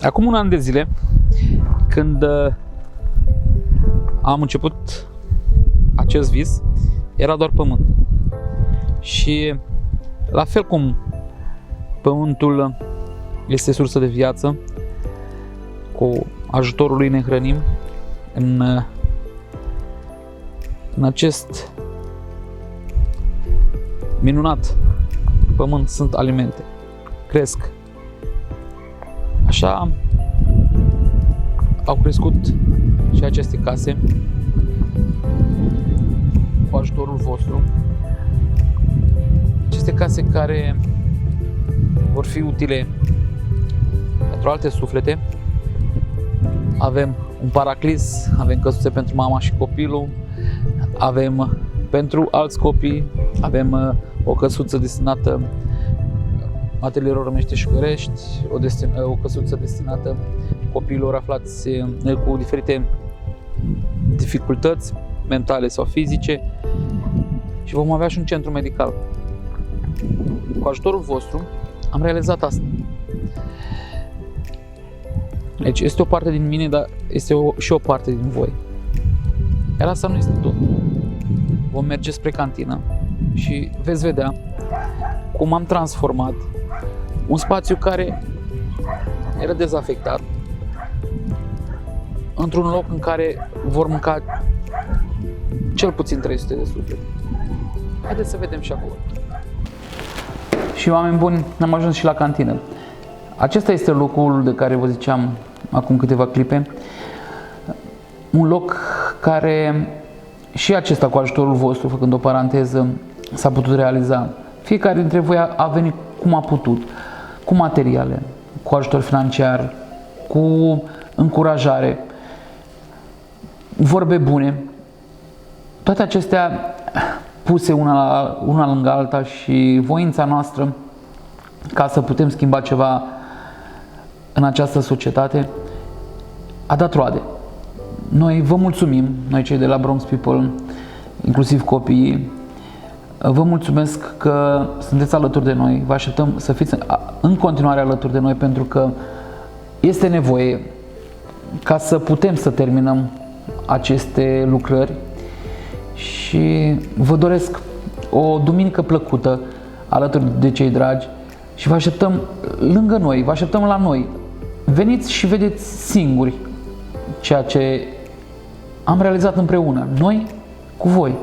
Acum un an de zile, când am început acest vis, era doar pământ. Și la fel cum pământul este sursă de viață, cu ajutorul lui ne hrănim, în acest minunat pământ sunt alimente, cresc. Așa au crescut și aceste case cu ajutorul vostru. Aceste case care vor fi utile pentru alte suflete. Avem un paraclis, avem căsuțe pentru mama și copilul, avem pentru alți copii, avem o căsuță destinată materiilor meșteșugărești, o căsuță destinată copiilor aflați cu diferite dificultăți mentale sau fizice și vom avea și un centru medical. Cu ajutorul vostru am realizat asta. Deci este o parte din mine, dar este și o parte din voi. Iar asta nu este tot. Vom merge spre cantină și veți vedea cum am transformat un spațiu care era dezafectat într-un loc în care vor mânca cel puțin 300 de suflete. Haideți să vedem și acolo. Și oameni buni, am ajuns și la cantină. Acesta este locul de care vă ziceam acum câteva clipe. Un loc care și acesta cu ajutorul vostru, făcând o paranteză, s-a putut realiza. Fiecare dintre voi a venit cum a putut, cu materiale, cu ajutor financiar, cu încurajare, vorbe bune. Toate acestea puse una lângă alta și voința noastră ca să putem schimba ceva în această societate a dat roade. Noi vă mulțumim, noi cei de la Bronx People, inclusiv copiii, vă mulțumesc că sunteți alături de noi, vă așteptăm să fiți în continuare alături de noi pentru că este nevoie ca să putem să terminăm aceste lucrări și vă doresc o duminică plăcută alături de cei dragi și vă așteptăm lângă noi, vă așteptăm la noi. Veniți și vedeți singuri ceea ce am realizat împreună, noi cu voi.